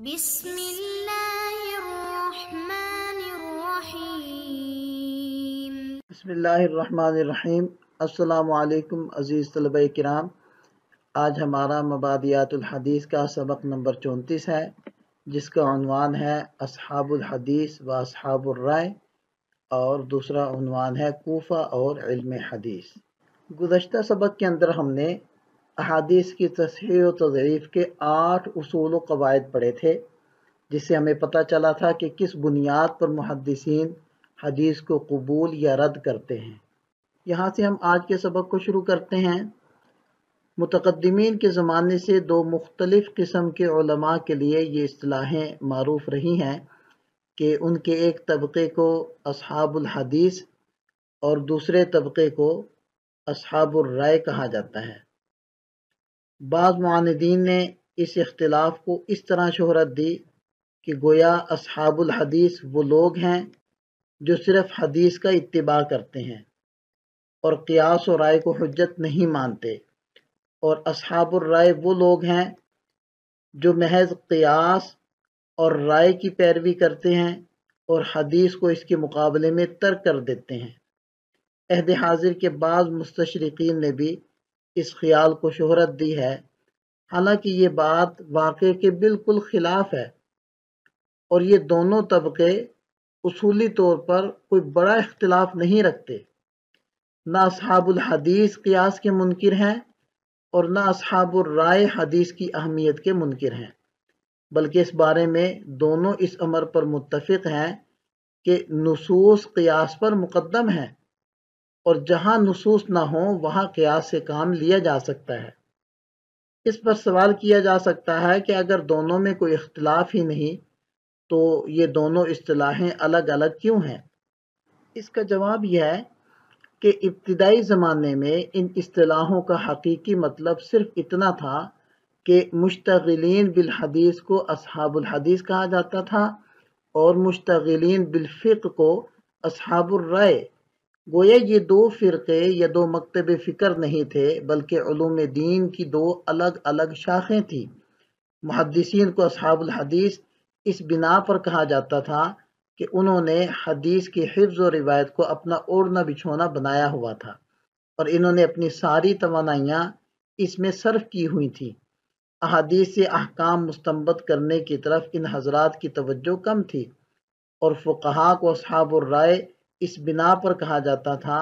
بسم اللہ الرحمن الرحیم۔ بسم اللہ الرحمن الرحیم۔ السلام علیکم عزیز طلبہ کرام، آج ہمارا مبادیات الحدیث کا سبق نمبر 34 ہے، جس کا عنوان ہے اصحاب الحدیث و اصحاب الرائے، اور دوسرا عنوان ہے کوفہ اور علم حدیث۔ گزشتہ سبق کے اندر ہم نے احادیث کی تصحیح و تضعیف کے 8 اصول و قواعد پڑھے تھے، جس سے ہمیں پتہ چلا تھا کہ کس بنیاد پر محدثین حدیث کو قبول یا رد کرتے ہیں۔ یہاں سے ہم آج کے سبق کو شروع کرتے ہیں۔ متقدمین کے زمانے سے دو مختلف قسم کے علماء کے لیے یہ اصطلاحیں معروف رہی ہیں کہ ان کے ایک طبقے کو اصحاب الحدیث اور دوسرے طبقے کو اصحاب الرائے کہا جاتا ہے۔ بعض معاندین نے اس اختلاف کو اس طرح شہرت دی کہ گویا اصحاب الحدیث وہ لوگ ہیں جو صرف حدیث کا اتباع کرتے ہیں اور قیاس و رائے کو حجت نہیں مانتے، اور اصحاب الرائے وہ لوگ ہیں جو محض قیاس اور رائے کی پیروی کرتے ہیں اور حدیث کو اس کے مقابلے میں ترک کر دیتے ہیں۔ عہد حاضر کے بعض مستشرقین نے بھی اس خیال کو شہرت دی ہے، حالانکہ یہ بات واقعے کے بالکل خلاف ہے، اور یہ دونوں طبقے اصولی طور پر کوئی بڑا اختلاف نہیں رکھتے۔ نہ اصحاب الحدیث قیاس کے منکر ہیں اور نہ اصحاب الرائے حدیث کی اہمیت کے منکر ہیں، بلکہ اس بارے میں دونوں اس امر پر متفق ہیں کہ نصوص قیاس پر مقدم ہیں، اور جہاں نصوص نہ ہوں وہاں قیاس سے کام لیا جا سکتا ہے۔ اس پر سوال کیا جا سکتا ہے کہ اگر دونوں میں کوئی اختلاف ہی نہیں تو یہ دونوں اصطلاحیں الگ الگ کیوں ہیں؟ اس کا جواب یہ ہے کہ ابتدائی زمانے میں ان اصطلاحوں کا حقیقی مطلب صرف اتنا تھا کہ مشتغلین بالحدیث کو اصحاب الحدیث کہا جاتا تھا اور مشتغلین بالفقہ کو اصحاب الرائے۔ گویا یہ دو فرقے یا دو مکتب فکر نہیں تھے، بلکہ علوم دین کی دو الگ الگ شاخیں تھیں۔ محدثین کو اصحاب الحدیث اس بنا پر کہا جاتا تھا کہ انہوں نے حدیث کی حفظ و روایت کو اپنا اوڑھنا بچھونا بنایا ہوا تھا، اور انہوں نے اپنی ساری توانائیاں اس میں صرف کی ہوئی تھیں۔ احادیث سے احکام مستنبط کرنے کی طرف ان حضرات کی توجہ کم تھی، اور فقہاء کو اصحاب الرائے اس بنا پر کہا جاتا تھا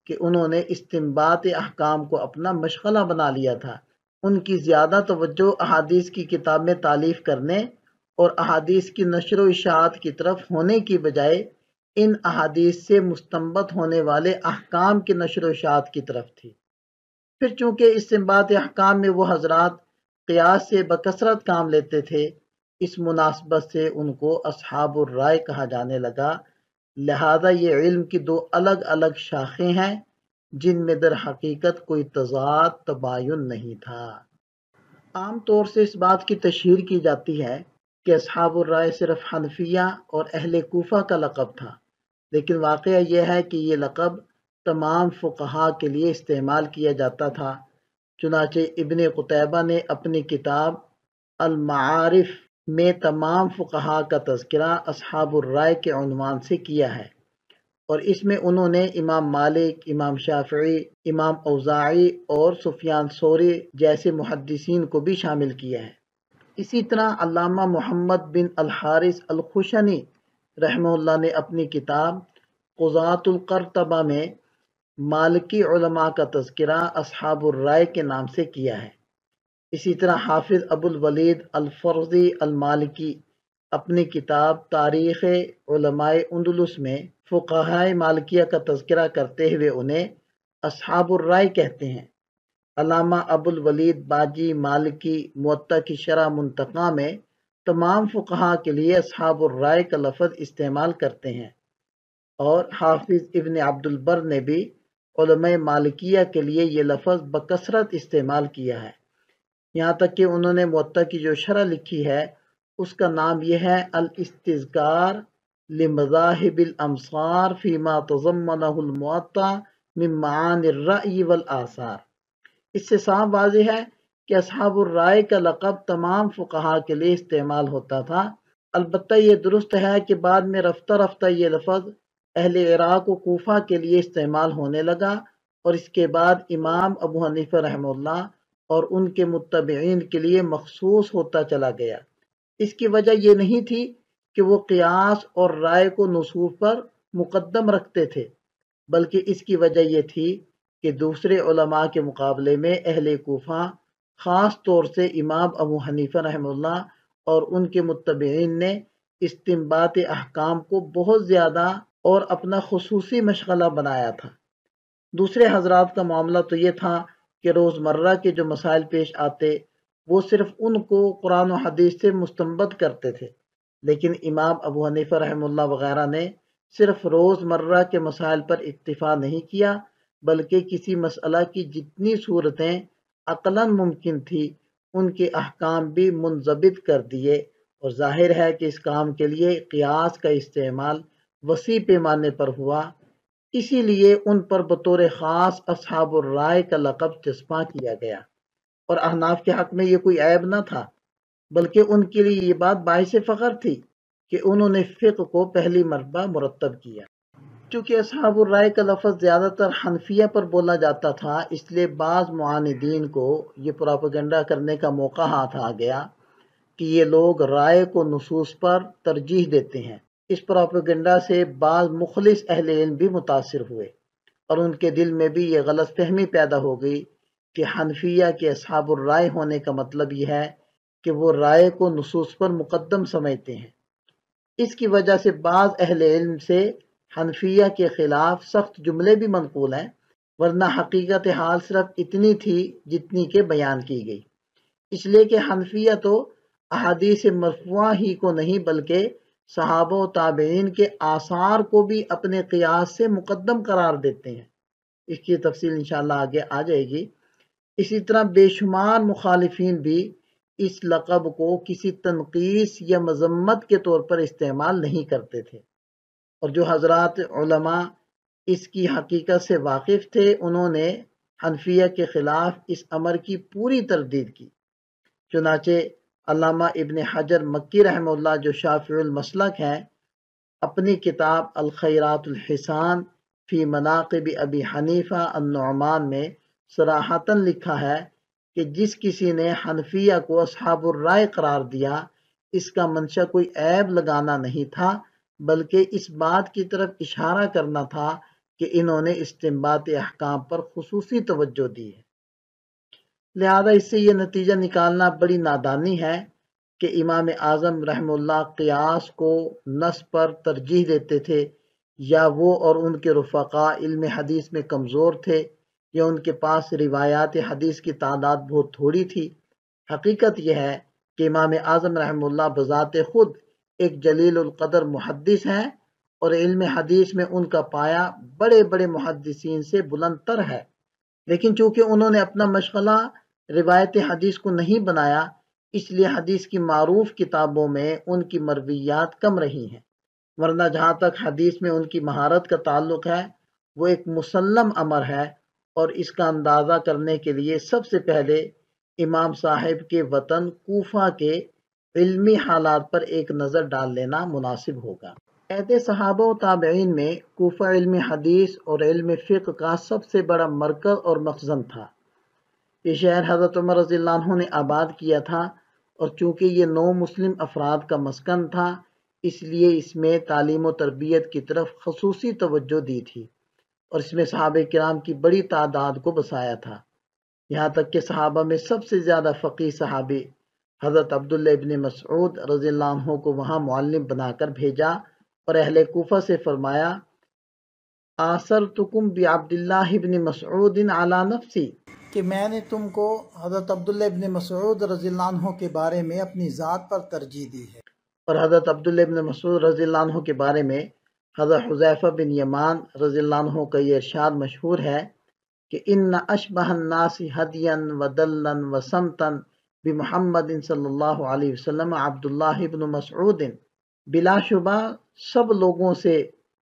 کہ انہوں نے استنباط احکام کو اپنا مشغلہ بنا لیا تھا۔ ان کی زیادہ توجہ احادیث کی کتابیں تالیف کرنے اور احادیث کی نشر و اشاعت کی طرف ہونے کی بجائے ان احادیث سے مستنبط ہونے والے احکام کی نشر و اشاعت کی طرف تھی۔ پھر چونکہ استنباط احکام میں وہ حضرات قیاس سے بکثرت کام لیتے تھے، اس مناسبت سے ان کو اصحاب الرائے کہا جانے لگا۔ لہذا یہ علم کی دو الگ الگ شاخیں ہیں جن میں در حقیقت کوئی تضاد تباین نہیں تھا۔ عام طور سے اس بات کی تشہیر کی جاتی ہے کہ اصحاب الرائے صرف حنفیہ اور اہل کوفہ کا لقب تھا، لیکن واقعہ یہ ہے کہ یہ لقب تمام فقہاء کے لیے استعمال کیا جاتا تھا۔ چنانچہ ابن قتیبہ نے اپنی کتاب المعارف میں تمام فقہاء کا تذکرہ اصحاب الرائے کے عنوان سے کیا ہے، اور اس میں انہوں نے امام مالک، امام شافعی، امام اوزاعی اور سفیان ثوری جیسے محدثین کو بھی شامل کیا ہے۔ اسی طرح علامہ محمد بن الحارث الخشنی رحمہ اللہ نے اپنی کتاب قضاۃ القرطبہ میں مالکی علماء کا تذکرہ اصحاب الرائے کے نام سے کیا ہے۔ اسی طرح حافظ ابو الولید الفرزی المالکی اپنی کتاب تاریخ علماء اندلس میں فقہائے مالکیہ کا تذکرہ کرتے ہوئے انہیں اصحاب الرائے کہتے ہیں۔ علامہ ابو الولید باجی مالکی موطا کی شرح منتقی میں تمام فقہاء کے لیے اصحاب الرائے کا لفظ استعمال کرتے ہیں، اور حافظ ابن عبد البر نے بھی علماء مالکیہ کے لیے یہ لفظ بکثرت استعمال کیا ہے، یہاں تک کہ انہوں نے موطا کی جو شرح لکھی ہے اس کا نام یہ ہے الاستذکار لمذاہب الامصار فیما تضمنہ الموطا من معانی الرأی والآثار۔ اس سے صاف واضح ہے کہ اصحاب الرائے کا لقب تمام فقہا کے لیے استعمال ہوتا تھا۔ البتہ یہ درست ہے کہ بعد میں رفتہ رفتہ یہ لفظ اہل عراق و کوفہ کے لیے استعمال ہونے لگا، اور اس کے بعد امام ابو حنیفہ رحمہ اللہ اور ان کے متبعین کے لیے مخصوص ہوتا چلا گیا۔ اس کی وجہ یہ نہیں تھی کہ وہ قیاس اور رائے کو نصوص پر مقدم رکھتے تھے، بلکہ اس کی وجہ یہ تھی کہ دوسرے علماء کے مقابلے میں اہل کوفہ، خاص طور سے امام ابو حنیفہ رحمہ اللہ اور ان کے متبعین نے استنباط احکام کو بہت زیادہ اور اپنا خصوصی مشغلہ بنایا تھا۔ دوسرے حضرات کا معاملہ تو یہ تھا کہ روزمرہ کے جو مسائل پیش آتے وہ صرف ان کو قرآن و حدیث سے مستنبط کرتے تھے، لیکن امام ابو حنیفہ رحمہ اللہ وغیرہ نے صرف روزمرہ کے مسائل پر اکتفا نہیں کیا، بلکہ کسی مسئلہ کی جتنی صورتیں عقلاً ممکن تھی ان کے احکام بھی منضبط کر دیے، اور ظاہر ہے کہ اس کام کے لیے قیاس کا استعمال وسیع پیمانے پر ہوا، اسی لیے ان پر بطور خاص اصحاب الرائے کا لقب چسپاں کیا گیا۔ اور احناف کے حق میں یہ کوئی عیب نہ تھا، بلکہ ان کے لیے یہ بات باعث فخر تھی کہ انہوں نے فقہ کو پہلی مرتبہ مرتب کیا۔ چونکہ اصحاب الرائے کا لفظ زیادہ تر حنفیہ پر بولا جاتا تھا، اس لیے بعض معاندین کو یہ پروپیگنڈا کرنے کا موقع ہاتھ آ گیا کہ یہ لوگ رائے کو نصوص پر ترجیح دیتے ہیں۔ اس پروپیگنڈا سے بعض مخلص اہل علم بھی متاثر ہوئے، اور ان کے دل میں بھی یہ غلط فہمی پیدا ہو گئی کہ حنفیہ کے اصحاب الرائے ہونے کا مطلب یہ ہے کہ وہ رائے کو نصوص پر مقدم سمجھتے ہیں۔ اس کی وجہ سے بعض اہل علم سے حنفیہ کے خلاف سخت جملے بھی منقول ہیں، ورنہ حقیقت حال صرف اتنی تھی جتنی کہ بیان کی گئی، اس لیے کہ حنفیہ تو احادیث مرفوعہ ہی کو نہیں بلکہ صحابہ و تابعین کے آثار کو بھی اپنے قیاس سے مقدم قرار دیتے ہیں۔ اس کی تفصیل انشاءاللہ آگے آ جائے گی۔ اسی طرح بے شمار مخالفین بھی اس لقب کو کسی تنقیص یا مذمت کے طور پر استعمال نہیں کرتے تھے، اور جو حضرات علماء اس کی حقیقت سے واقف تھے انہوں نے حنفیہ کے خلاف اس امر کی پوری تردید کی۔ چنانچہ علامہ ابن حجر مکی رحمہ اللہ جو شافعی المسلک ہیں، اپنی کتاب الخیرات الحسان فی مناقب ابی حنیفہ النعمان میں صراحتاً لکھا ہے کہ جس کسی نے حنفیہ کو اصحاب الرائے قرار دیا، اس کا منشا کوئی عیب لگانا نہیں تھا، بلکہ اس بات کی طرف اشارہ کرنا تھا کہ انہوں نے استنباط احکام پر خصوصی توجہ دی ہے۔ لہذا اس سے یہ نتیجہ نکالنا بڑی نادانی ہے کہ امام اعظم رحمہ اللہ قیاس کو نص پر ترجیح دیتے تھے، یا وہ اور ان کے رفقا علم حدیث میں کمزور تھے، یا ان کے پاس روایات حدیث کی تعداد بہت تھوڑی تھی۔ حقیقت یہ ہے کہ امام اعظم رحمہ اللہ بذات خود ایک جلیل القدر محدث ہیں، اور علم حدیث میں ان کا پایہ بڑے بڑے محدثین سے بلند تر ہے، لیکن چونکہ انہوں نے اپنا مشغلہ روایت حدیث کو نہیں بنایا، اس لیے حدیث کی معروف کتابوں میں ان کی مرویات کم رہی ہیں، ورنہ جہاں تک حدیث میں ان کی مہارت کا تعلق ہے وہ ایک مسلم امر ہے، اور اس کا اندازہ کرنے کے لیے سب سے پہلے امام صاحب کے وطن کوفہ کے علمی حالات پر ایک نظر ڈال لینا مناسب ہوگا۔ عہد صحابہ و تابعین میں کوفہ علم حدیث اور علم فقہ کا سب سے بڑا مرکز اور مخزن تھا۔ یہ شہر حضرت عمر رضی اللہ عنہ نے آباد کیا تھا، اور چونکہ یہ 9 مسلم افراد کا مسکن تھا، اس لیے اس میں تعلیم و تربیت کی طرف خصوصی توجہ دی تھی، اور اس میں صحابہ کرام کی بڑی تعداد کو بسایا تھا، یہاں تک کہ صحابہ میں سب سے زیادہ فقیہ صحابی حضرت عبداللہ ابن مسعود رضی اللہ عنہ کو وہاں معلم بنا کر بھیجا، اور اہل کوفہ سے فرمایا آثرتکم بعبداللہ ابن مسعود علی نفسی، کہ میں نے تم کو حضرت عبداللہ ابن مسعود رضی اللہ عنہ کے بارے میں اپنی ذات پر ترجیح دی ہے۔ اور حضرت عبداللہ ابن مسعود رضی اللہ عنہ کے بارے میں حضرت حذیفہ بن یمان رضی اللہ عنہ کا یہ ارشاد مشہور ہے کہ ان اشبہ الناس ہدیا ودلا وسمتا بمحمد صلی اللہ علیہ وسلم عبداللہ ابن مسعود، بلا شبہ سب لوگوں سے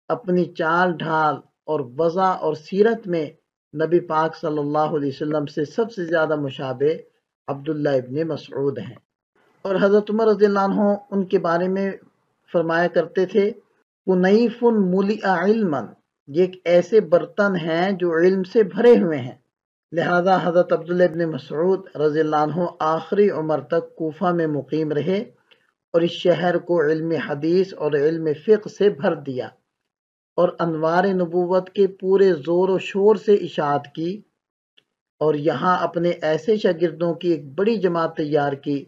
اپنی چال ڈھال اور وضع اور سیرت میں نبی پاک صلی اللہ علیہ وسلم سے سب سے زیادہ مشابہ عبداللہ ابن مسعود ہیں۔ اور حضرت عمر رضی اللہ عنہ ان کے بارے میں فرمایا کرتے تھے کنیف ملئ علما، یہ ایک ایسے برتن ہیں جو علم سے بھرے ہوئے ہیں۔ لہذا حضرت عبداللہ ابن مسعود رضی اللہ عنہ آخری عمر تک کوفہ میں مقیم رہے اور اس شہر کو علم حدیث اور علم فقہ سے بھر دیا اور انوار نبوت کے پورے زور و شور سے اشاعت کی، اور یہاں اپنے ایسے شاگردوں کی ایک بڑی جماعت تیار کی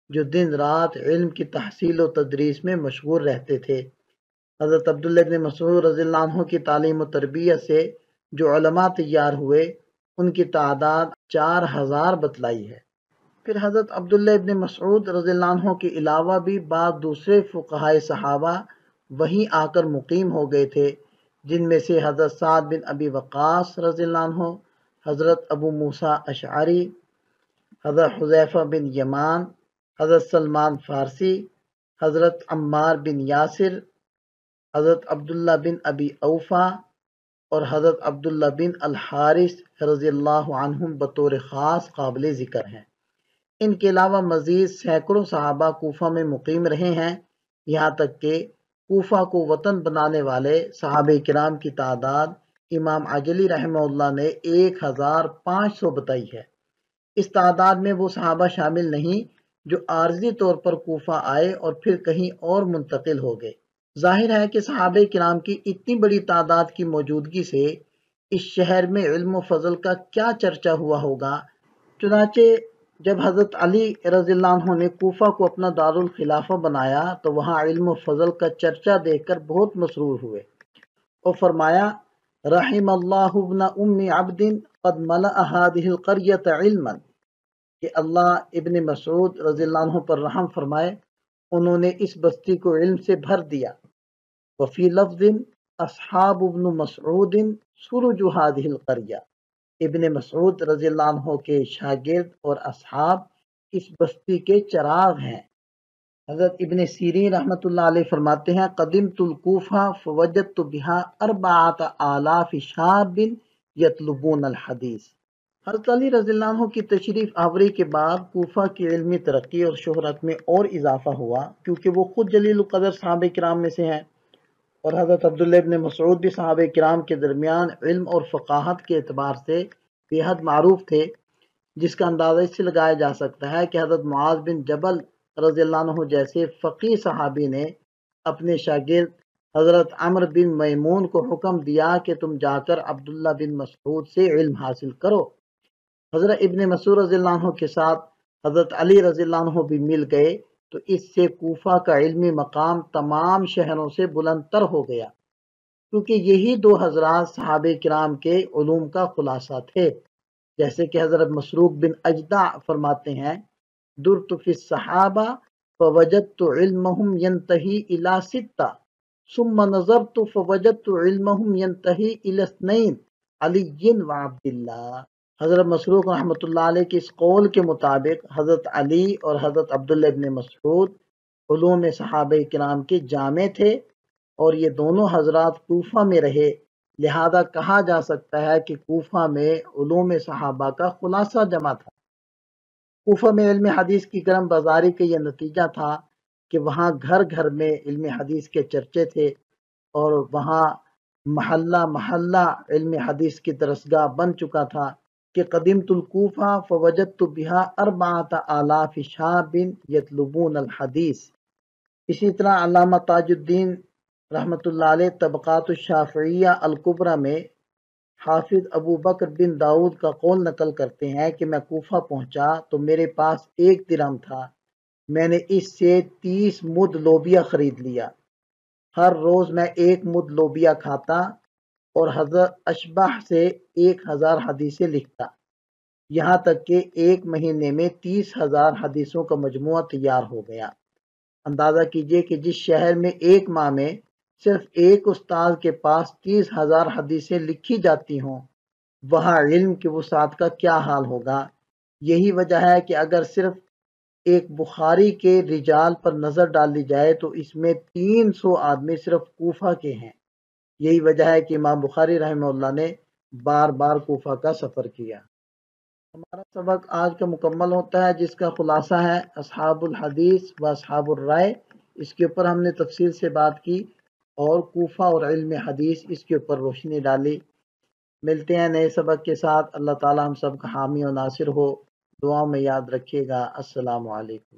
جو دن رات علم کی تحصیل و تدریس میں مشغول رہتے تھے۔ حضرت عبداللہ ابن مسعود رضی اللہ عنہ کی تعلیم و تربیت سے جو علماء تیار ہوئے ان کی تعداد 4000 بتلائی ہے۔ پھر حضرت عبداللہ ابن مسعود رضی اللہ عنہ کے علاوہ بھی بعض دوسرے فقہائے صحابہ وہیں آ کر مقیم ہو گئے تھے، جن میں سے حضرت سعد بن ابی وقاص رضی اللہ عنہ، حضرت ابو موسیٰ اشعری، حضرت حذیفہ بن یمان، حضرت سلمان فارسی، حضرت عمار بن یاسر، حضرت عبداللہ بن ابی اوفا اور حضرت عبداللہ بن الحارث رضی اللہ عنہم بطور خاص قابل ذکر ہیں۔ ان کے علاوہ مزید سینکڑوں صحابہ کوفہ میں مقیم رہے ہیں، یہاں تک کہ کوفہ کو وطن بنانے والے صحابہ کرام کی تعداد امام عجلی رحمہ اللہ نے 1500 بتائی ہے۔ اس تعداد میں وہ صحابہ شامل نہیں جو عارضی طور پر کوفہ آئے اور پھر کہیں اور منتقل ہو گئے۔ ظاہر ہے کہ صحابہ کرام کی اتنی بڑی تعداد کی موجودگی سے اس شہر میں علم و فضل کا کیا چرچا ہوا ہوگا۔ چنانچہ جب حضرت علی رضی اللہ عنہ نے کوفہ کو اپنا دارالخلافہ بنایا تو وہاں علم و فضل کا چرچا دیکھ کر بہت مسرور ہوئے اور فرمایا رحم اللہ ابن ام عبد قد ملأ هذه القرية علما، کہ اللہ ابن مسعود رضی اللہ عنہ پر رحم فرمائے، انہوں نے اس بستی کو علم سے بھر دیا۔ وفی لفظ اصحاب ابن مسعود سرج هذه القرية، ابن مسعود رضی اللہ عنہ کے شاگرد اور اصحاب اس بستی کے چراغ ہیں۔ حضرت ابن سیرین رحمۃ اللہ علیہ فرماتے ہیں قدمت الکوفہ فوجدت بها 4000 شاب یطلبون الحدیث۔ حضرت علی رضی اللہ عنہ کی تشریف آوری کے بعد کوفہ کی علمی ترقی اور شہرت میں اور اضافہ ہوا، کیونکہ وہ خود جلیل القدر صحابہ کرام میں سے ہیں، اور حضرت عبداللہ ابن مسعود بھی صحابہ کرام کے درمیان علم اور فقاہت کے اعتبار سے بے حد معروف تھے، جس کا اندازہ اس سے لگایا جا سکتا ہے کہ حضرت معاذ بن جبل رضی اللہ عنہ جیسے فقیہ صحابی نے اپنے شاگرد حضرت عمرو بن میمون کو حکم دیا کہ تم جا کر عبداللہ بن مسعود سے علم حاصل کرو۔ حضرت ابن مسعود رضی اللہ عنہ کے ساتھ حضرت علی رضی اللہ عنہ بھی مل گئے تو اس سے کوفہ کا علمی مقام تمام شہروں سے بلند تر ہو گیا، کیونکہ یہی دو حضرات صحابہ کرام کے علوم کا خلاصہ تھے، جیسے کہ حضرت مسروق بن اجدع فرماتے ہیں درت فی الصحابہ فوجدت علمهم ينتہی الی 6 ثم نظرت فوجدت علمهم ينتہی الی 2 علی و عبداللہ۔ حضرت مسروق رحمۃ اللہ علیہ کے اس قول کے مطابق حضرت علی اور حضرت عبداللہ ابن مسعود علوم صحابہ کرام کے جامع تھے، اور یہ دونوں حضرات کوفہ میں رہے، لہذا کہا جا سکتا ہے کہ کوفہ میں علوم صحابہ کا خلاصہ جمع تھا۔ کوفہ میں علم حدیث کی گرم بازاری کا یہ نتیجہ تھا کہ وہاں گھر گھر میں علم حدیث کے چرچے تھے، اور وہاں محلہ محلہ علم حدیث کی درسگاہ بن چکا تھا کہ قدمت الکوفہ فوجدت بها 4000 شاب یطلبون الحدیث۔ اسی طرح علامہ تاج الدین رحمۃ اللہ علیہ طبقات الشافعیہ الکبریٰ میں حافظ ابو بکر بن داؤد کا قول نقل کرتے ہیں کہ میں کوفہ پہنچا تو میرے پاس 1 درہم تھا، میں نے اس سے 30 مد لوبیا خرید لیا، ہر روز میں 1 مد لوبیا کھاتا اور حضرت اشباح سے 1000 حدیثیں لکھتا، یہاں تک کہ 1 مہینے میں 30,000 حدیثوں کا مجموعہ تیار ہو گیا۔ اندازہ کیجئے کہ جس شہر میں 1 ماہ میں صرف ایک استاد کے پاس 30,000 حدیثیں لکھی جاتی ہوں، وہاں علم کی وسعت کا کیا حال ہوگا۔ یہی وجہ ہے کہ اگر صرف ایک بخاری کے رجال پر نظر ڈال لی جائے تو اس میں 300 آدمی صرف کوفہ کے ہیں۔ یہی وجہ ہے کہ امام بخاری رحمہ اللہ نے بار بار کوفہ کا سفر کیا۔ ہمارا سبق آج کا مکمل ہوتا ہے، جس کا خلاصہ ہے اصحاب الحدیث و اصحاب الرائے۔ اس کے اوپر ہم نے تفصیل سے بات کی اور کوفہ اور علم حدیث اس کے اوپر روشنی ڈالی۔ ملتے ہیں نئے سبق کے ساتھ۔ اللہ تعالی ہم سب کا حامی و ناصر ہو، دعاؤں میں یاد رکھیے گا۔ السلام علیکم۔